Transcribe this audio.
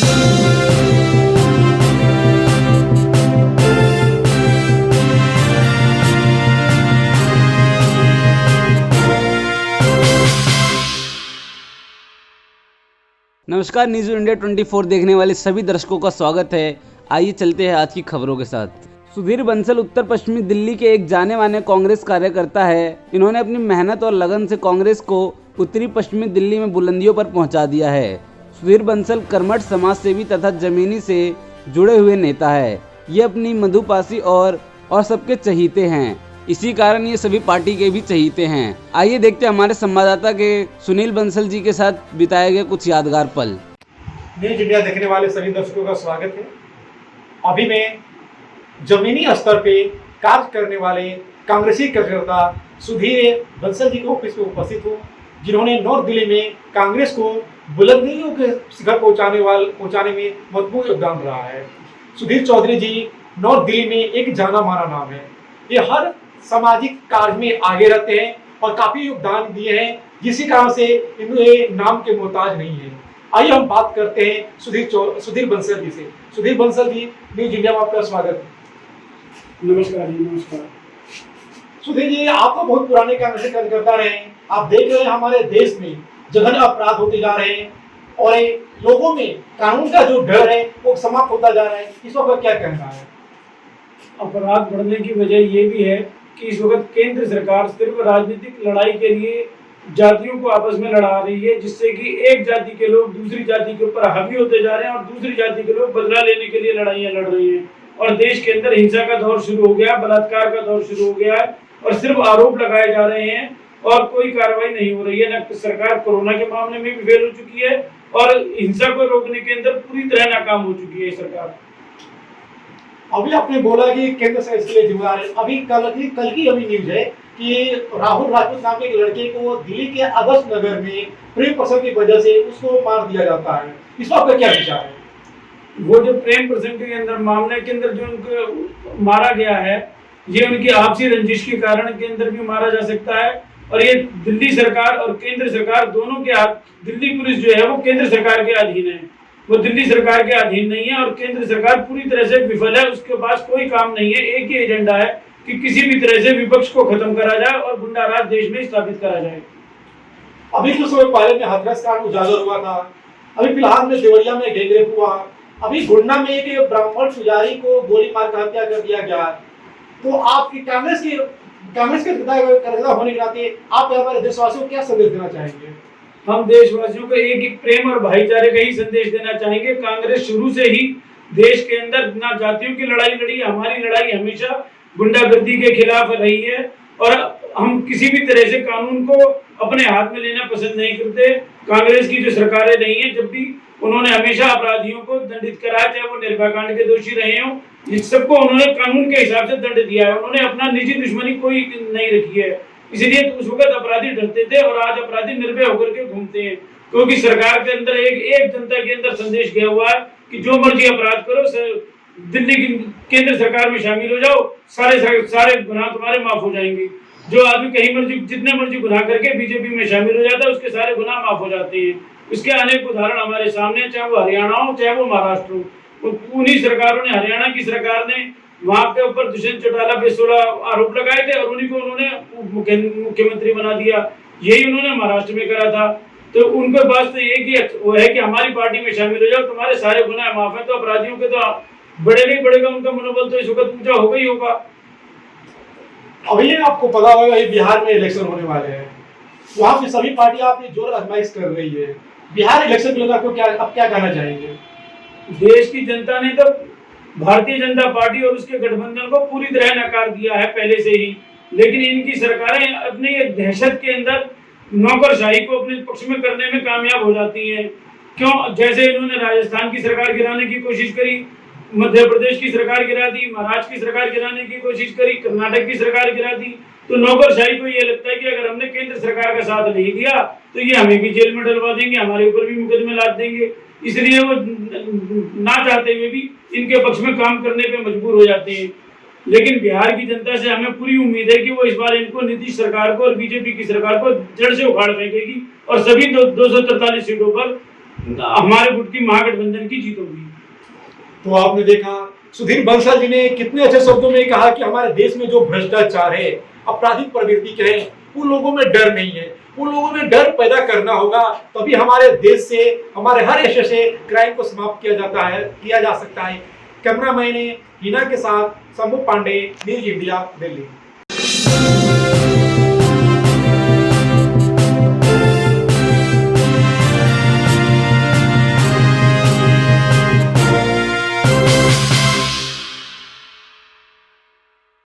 नमस्कार, news India 24 देखने वाले सभी दर्शकों का स्वागत है। आइए चलते हैं आज की खबरों के साथ। सुधीर बंसल उत्तर पश्चिमी दिल्ली के एक जाने माने कांग्रेस कार्यकर्ता है। इन्होंने अपनी मेहनत और लगन से कांग्रेस को उत्तरी पश्चिमी दिल्ली में बुलंदियों पर पहुंचा दिया है। सुधीर बंसल कर्मठ समाज सेवी तथा जमीनी से जुड़े हुए नेता है। ये अपनी मधुपासी और सबके चहीते हैं। इसी कारण ये सभी पार्टी के भी चहीते हैं। आइए देखते हैं हमारे संवाददाता के सुनील बंसल जी के साथ बिताए गए कुछ यादगार पल। न्यूज़ इंडिया देखने वाले सभी दर्शकों का स्वागत है। अभी मैं जमीनी स्तर पे कार्य करने वाले कांग्रेसी कार्यकर्ता सुधीर बंसल जी के ऑफिस में उपस्थित हूँ, जिन्होंने नॉर्थ दिल्ली में कांग्रेस को बुलंदियों के शिखर पहुंचाने में महत्वपूर्ण योगदान रहा है। सुधीर चौधरी जी नॉर्थ दिल्ली में एक जाना माना नाम है। ये हर सामाजिक कार्य में आगे रहते हैं और काफी योगदान दिए हैं, जिसके कारण से इन्हें नाम के मोहताज नहीं है। आइए हम बात करते हैं सुधीर बंसल जी से। सुधीर बंसल जी, न्यूज़ इंडिया में आपका स्वागत है। नमस्कार जी, नमस्कार। सुधीर जी, आप तो बहुत पुराने कांग्रेस कार्यकर्ता रहे हैं। आप देख रहे हैं हमारे देश में जघन्य अपराध होते जा रहे हैं और लोगों में कानून का जो डर है वो समाप्त होता जा रहा है। इस वक्त क्या कहना है? अपराध बढ़ने की वजह ये भी है कि इस वक्त केंद्र सरकार सिर्फ राजनीतिक लड़ाई के लिए जातियों को आपस में लड़ा रही है, जिससे कि एक जाति के लोग दूसरी जाति के ऊपर हावी होते जा रहे हैं और दूसरी जाति के लोग बदला लेने के लिए लड़ाइयां लड़ रहे हैं। और देश के अंदर हिंसा का दौर शुरू हो गया, बलात्कार का दौर शुरू हो गया है और सिर्फ आरोप लगाए जा रहे हैं और कोई कार्रवाई नहीं हो रही है। न सरकार कोरोना के मामले में भी फेल हो चुकी है और हिंसा को रोकने के अंदर पूरी तरह नाकाम हो चुकी है सरकार। अभी आपने बोला कि केंद्र से इसके लिए जिम्मेदार है। अभी कल की अभी न्यूज है कि राहुल राजपूत नाम के एक लड़के को दिल्ली के आदर्श नगर में प्रेम प्रसंग की वजह से उसको मार दिया जाता है। इस पर आपका क्या विचार है? वो जो प्रेम प्रसंग के अंदर मामले के अंदर जो उनको मारा गया है, ये उनकी आपसी रंजिश के कारण के अंदर भी मारा जा सकता है। और ये दिल्ली सरकार और केंद्र सरकार दोनों के हाथ, दिल्ली पुलिस जो है वो केंद्र सरकार के अधीन है, वो दिल्ली सरकार के अधीन नहीं है और केंद्र सरकार पूरी तरह से विफल है। उसके पास कोई काम नहीं है। एक ही एजेंडा है कि किसी भी तरह से विपक्ष को खत्म करा जाए और गुंडा राज देश में स्थापित करा जाए। अभी कुछ समय पहले में हाथरस कांड उजागर हुआ था। अभी फिलहाल में देवरिया में गैंगरेप हुआ। अभी गुड़ना में एक ब्राह्मण पुजारी को गोली मार कर हत्या कर दिया गया। तो आपकी कांग्रेस के कार्यकर्ता होने के नाते आप हमारे देशवासियों को क्या संदेश देना चाहेंगे? हम देशवासियों को एक ही प्रेम और भाईचारे का ही संदेश देना चाहेंगे। कांग्रेस शुरू से ही देश के अंदर ना जातियों की लड़ाई लड़ी। हमारी लड़ाई हमेशा गुंडागर्दी के खिलाफ रही है और हम किसी भी तरह से कानून को अपने हाथ में लेना पसंद नहीं करते। कांग्रेस की जो सरकारें रही हैं, जब भी उन्होंने हमेशा अपराधियों को दंडित कराया, चाहे वो निर्भया कांड के दोषी रहे हों, इस सबको उन्होंने कानून के हिसाब से दंड दिया है। उन्होंने अपना निजी दुश्मनी कोई नहीं रखी है। इसलिए उस वक्त अपराधी डरते थे और आज अपराधी निर्भय होकर के घूमते हैं, क्योंकि सरकार के अंदर एक जनता के अंदर संदेश गया हुआ है कि जो मर्जी अपराध करो, दिल्ली की केंद्र सरकार में शामिल हो जाओ, सारे गुनाह तुम्हारे माफ हो जाएंगे। जो आदमी कहीं मर्जी जितने मर्जी गुनाह करके बीजेपी में शामिल हो जाता है, उसके सारे गुनाह माफ हो जाते हैं। इसके अनेक उदाहरण हमारे सामने, चाहे वो हरियाणा हो चाहे वो महाराष्ट्र हो। उन्हीं सरकारों ने, हरियाणा की सरकार ने वहां के ऊपर दुष्यंत चौटाला पे 16 आरोप लगाए थे और उन्हीं को उन्होंने मुख्यमंत्री बना दिया। यही उन्होंने महाराष्ट्र में करा था। तो उनके पास तो एक ही वो है कि हमारी पार्टी में शामिल हो जाओ, तुम्हारे सारे गुनाह माफ है। तो अपराधियों के तो बढ़ेगा ही बढ़ेगा, उनका मनोबल तो इस वक्त ऊंचा होगा ही होगा। अभी आपको पता होगा ये बिहार में इलेक्शन होने वाले हैं, वहाँ पे सभी पार्टियां अपनी जोर आजमाइश कर रही है। बिहार इलेक्शन को लेकर क्या कहना चाहेंगे? देश की जनता ने तो भारतीय जनता पार्टी और उसके गठबंधन को पूरी तरह नकार दिया है पहले से ही, लेकिन इनकी सरकारें अपनी दहशत के अंदर नौकरशाही को अपने पक्ष में करने में कामयाब हो जाती हैं। क्यों? जैसे इन्होंने राजस्थान की सरकार गिराने की कोशिश करी, मध्य प्रदेश की सरकार गिरा दी, महाराष्ट्र की सरकार गिराने की कोशिश करी, कर्नाटक की सरकार गिरा दी। तो नौकरशाही को ये लगता है कि अगर हमने केंद्र सरकार का साथ नहीं दिया तो ये हमें भी जेल में डलवा देंगे, हमारे ऊपर भी मुकदमे लाद देंगे। इसलिए वो ना चाहते हुए भी इनके पक्ष में काम करने पे मजबूर हो जाते हैं। लेकिन बिहार की जनता से हमें पूरी उम्मीद है कि वो इस बार इनको नीतीश सरकार को और बीजेपी की सरकार को जड़ से उखाड़ फेंकेगी और सभी 243 सीटों पर हमारे गुट की महागठबंधन की जीत होगी। तो आपने देखा सुधीर बंसल जी ने कितने अच्छे शब्दों में कहा कि हमारे देश में जो भ्रष्टाचार है, आपराधिक प्रवृत्ति के हैं, उन लोगों में डर नहीं है। उन लोगों में डर पैदा करना होगा, तभी हमारे देश से, हमारे हर एरिया से क्राइम को समाप्त किया जा सकता है। कैमरामैन हिना के साथ शंभू पांडे, न्यूज इंडिया, दिल्ली।